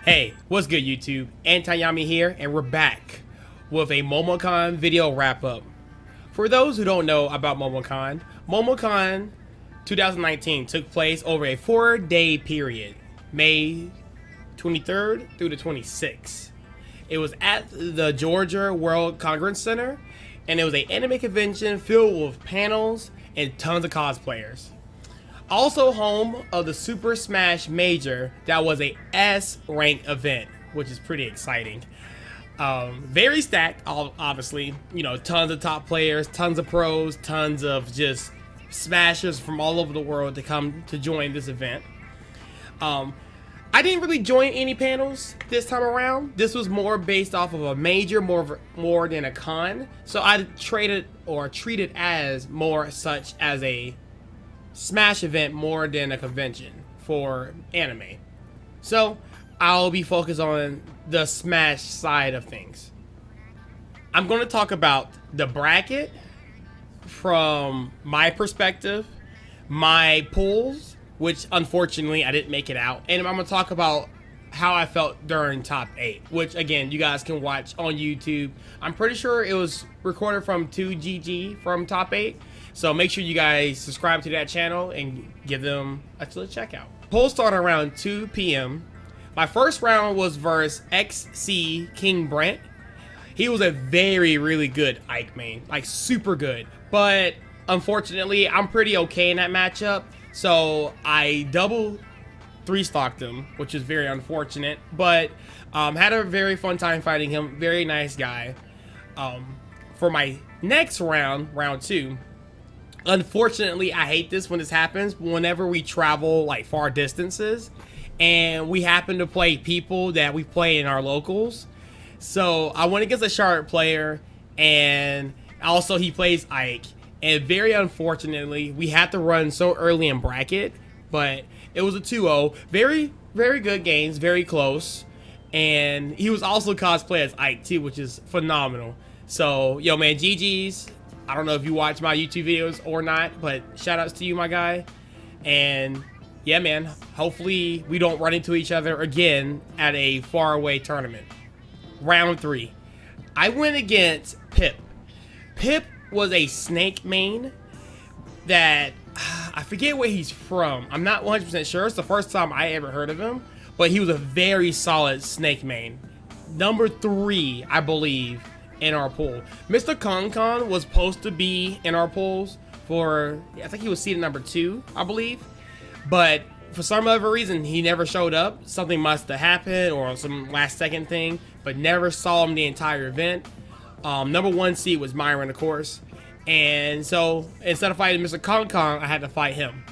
Hey, what's good YouTube? Antayami here, and we're back with a Momocon video wrap-up. For those who don't know about Momocon, Momocon 2019 took place over a 4-day period, May 23rd through the 26th. It was at the Georgia World Congress Center, and it was an anime convention filled with panels and tons of cosplayers. Also home of the Super Smash Major, that was a S rank event, which is pretty exciting. Very stacked, obviously. You know, tons of top players, tons of pros, tons of just smashers from all over the world to come to join this event. I didn't really join any panels this time around. This was more based off of a major, more than a con. So I treated as more such as a Smash event more than a convention for anime. So I'll be focused on the Smash side of things. I'm going to talk about the bracket from my perspective, my pools, which unfortunately I didn't make it out, and I'm going to talk about how I felt during top 8, which again you guys can watch on YouTube. I'm pretty sure it was recorded from 2GG from top 8. So make sure you guys subscribe to that channel and give them a check out. Polls started around 2 p.m. My first round was versus XC King Brent. He was a really good Ike main, like super good. But unfortunately, I'm pretty okay in that matchup. So I double 3-stocked him, which is very unfortunate. But had a very fun time fighting him. Very nice guy. For my next round, round 2, unfortunately, I hate this when this happens. Whenever we travel like far distances and we happen to play people that we play in our locals. So I went against a Charlotte player, and also he plays Ike. And very unfortunately, we had to run so early in bracket, but it was a 2-0. Very good games, very close. And he was also cosplay as Ike too, which is phenomenal. So, yo man, GG's. I don't know if you watch my YouTube videos or not, but shout outs to you, my guy. And yeah, man, hopefully we don't run into each other again at a faraway tournament. Round 3. I went against Pip. Pip was a snake main that I forget where he's from. I'm not 100% sure. It's the first time I ever heard of him, but he was a very solid snake main. Number 3, I believe, in our pool. Mr. Concon was supposed to be in our pools for, I think he was seeded number 2, I believe. But for some other reason, he never showed up. Something must have happened or some last second thing, but never saw him the entire event. Number 1 seed was Myron, of course. And so instead of fighting Mr. Concon, I had to fight him.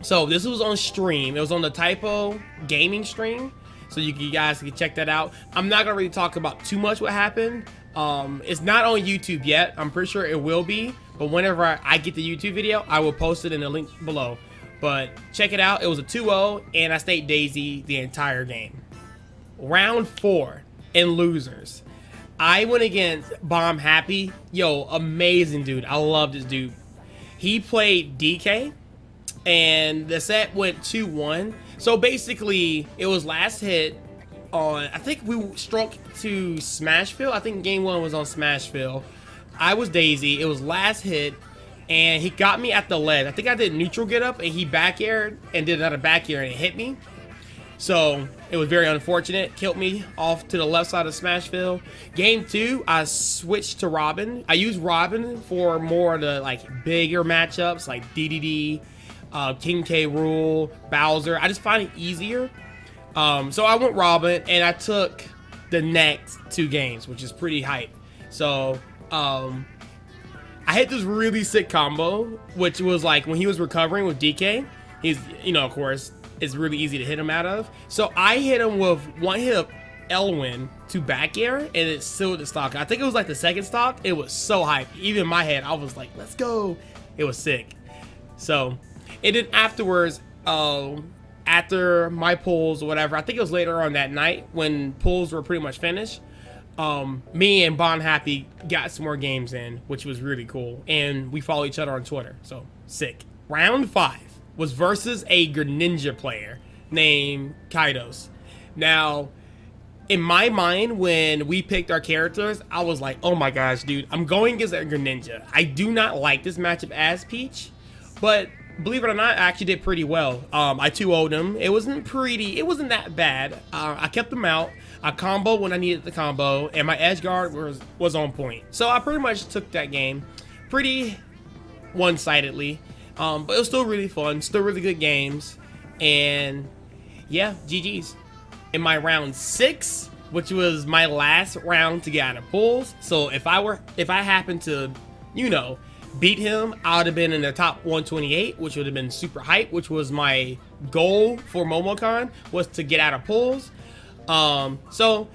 So this was on stream. It was on the Typo Gaming stream. So you guys can check that out. I'm not gonna really talk about too much what happened. It's not on YouTube yet. I'm pretty sure it will be, but whenever I get the YouTube video, I will post it in the link below. But check it out. It was a 2-0, and I stayed Daisy the entire game. Round 4 in losers, I went against Bomb Happy. Yo, amazing dude. I love this dude. He played DK, and the set went 2-1. So basically, it was last hit on, I think we struck to Smashville. I think game 1 was on Smashville. I was Daisy. It was last hit, and he got me at the lead. I think I did neutral get up, and he back aired and did another back air, and it hit me. So it was very unfortunate. Killed me off to the left side of Smashville. Game 2, I switched to Robin. I used Robin for more of the like bigger matchups, like DDD, King K. Rool, Bowser. I just find it easier. So I went Robin, and I took the next 2 games, which is pretty hype. So I hit this really sick combo, which was like when he was recovering with DK. He's, you know, of course, it's really easy to hit him out of. So I hit him with 1 hit of Elwin to back air, and it sealed the stock. I think it was like the second stock. It was so hype. Even in my head, I was like, let's go. It was sick. So, and then afterwards, after my pulls or whatever, I think it was later on that night when pulls were pretty much finished, me and Bon Happy got some more games in, which was really cool. And we follow each other on Twitter, so sick. Round 5 was versus a Greninja player named Kaidos. Now, in my mind, when we picked our characters, I was like, oh my gosh, dude, I'm going against a Greninja. I do not like this matchup as Peach, but believe it or not, I actually did pretty well. I 2-0'd him. It wasn't that bad. I kept him out. I comboed when I needed the combo, and my edge guard was on point. So I pretty much took that game pretty one-sidedly, but it was still really fun, still really good games, and yeah, GG's. In my round 6, which was my last round to get out of pools. So if I happened to, you know, beat him, I would have been in the top 128, which would have been super hype, which was my goal for Momocon, was to get out of pools. So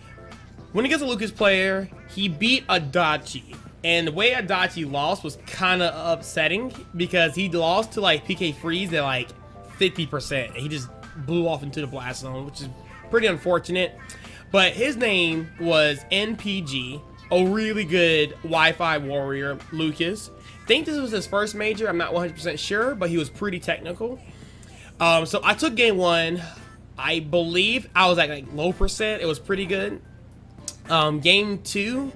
when he gets a Lucas player, he beat Adachi. And the way Adachi lost was kind of upsetting because he lost to like PK Freeze at like 50%. And he just blew off into the blast zone, which is pretty unfortunate. But his name was NPG, a really good Wi-Fi warrior, Lucas. I think this was his first major. I'm not 100% sure, but he was pretty technical. So I took game 1. I believe I was at like low percent. It was pretty good. Game 2,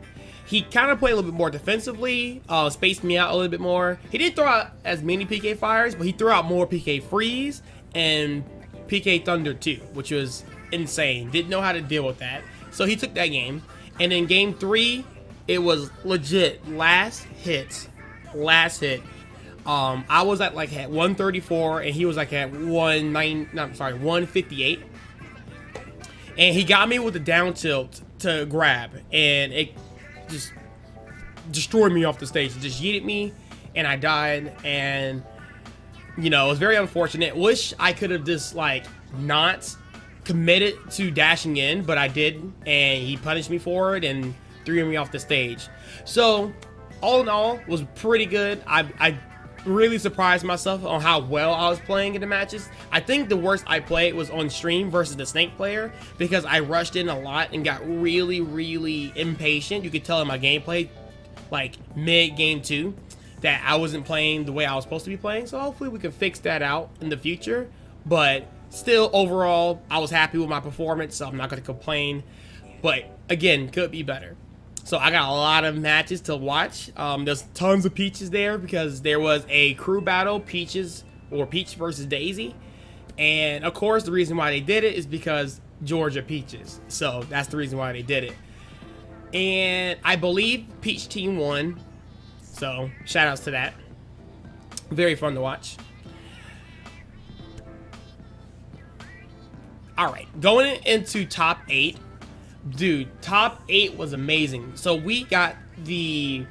he kind of played a little bit more defensively, spaced me out a little bit more. He didn't throw out as many PK fires, but he threw out more PK Freeze and PK Thunder too, which was insane. Didn't know how to deal with that. So he took that game. And in game 3, it was legit last hit. I was at like at 134 and he was like at 158. And he got me with the down tilt to grab, and it just destroyed me off the stage. It just yeeted me and I died, and you know, it was very unfortunate. Wish I could have just like not committed to dashing in, but I did, and he punished me for it and threw me off the stage. So all in all, it was pretty good. I really surprised myself on how well I was playing in the matches. I think the worst I played was on stream versus the Snake player, because I rushed in a lot and got really impatient. You could tell in my gameplay, like mid game 2, that I wasn't playing the way I was supposed to be playing. So hopefully we can fix that out in the future. But still, overall, I was happy with my performance, so I'm not going to complain. But again, could be better. So I got a lot of matches to watch. There's tons of Peaches there because there was a crew battle, Peach versus Daisy. And of course, the reason why they did it is because Georgia Peaches. So that's the reason why they did it. And I believe Peach team won. So shout outs to that. Very fun to watch. All right, going into top 8. Dude, top 8 was amazing. So we got the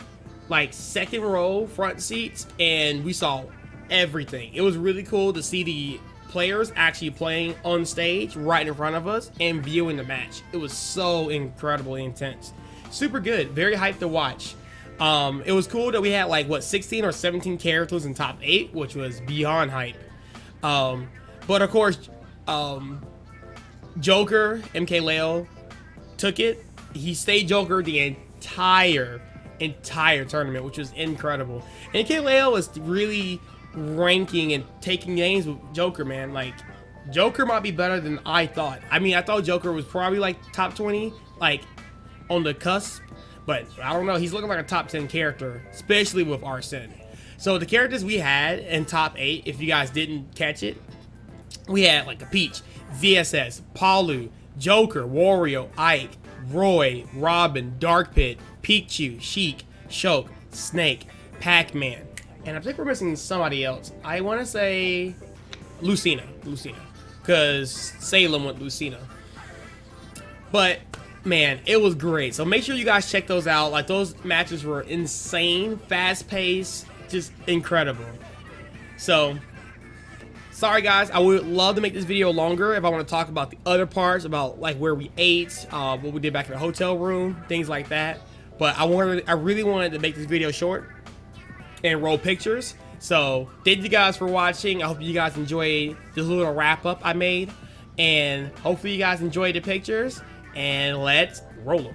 like second row front seats and we saw everything. It was really cool to see the players actually playing on stage right in front of us and viewing the match. It was so incredibly intense. Super good. Very hyped to watch. It was cool that we had like what, 16 or 17 characters in top 8, which was beyond hype. But of course, Joker, MK Leo, took it. He stayed Joker the entire tournament, which was incredible. And Leo is really ranking and taking games with Joker, man. Like, Joker might be better than I thought. I mean, I thought Joker was probably like top 20, like on the cusp, but I don't know. He's looking like a top 10 character, especially with Arsene. So the characters we had in top 8, if you guys didn't catch it, we had like a Peach, VSS, Palu, Joker, Wario, Ike, Roy, Robin, Dark Pit, Pikachu, Sheik, Shulk, Snake, Pac-Man, and I think we're missing somebody else. I want to say Lucina, because Salem went Lucina. But man, it was great. So make sure you guys check those out. Like, those matches were insane, fast-paced, just incredible. So sorry guys, I would love to make this video longer if I want to talk about the other parts, about like where we ate, what we did back in the hotel room, things like that. But I really wanted to make this video short and roll pictures. So thank you guys for watching. I hope you guys enjoyed this little wrap up I made, and hopefully you guys enjoyed the pictures, and let's roll them.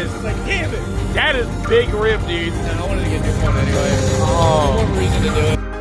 Yes. It's like, damn it. That is big rip, dude. Nah, I wanted to get a new phone anyway. Oh. No more reason to do it.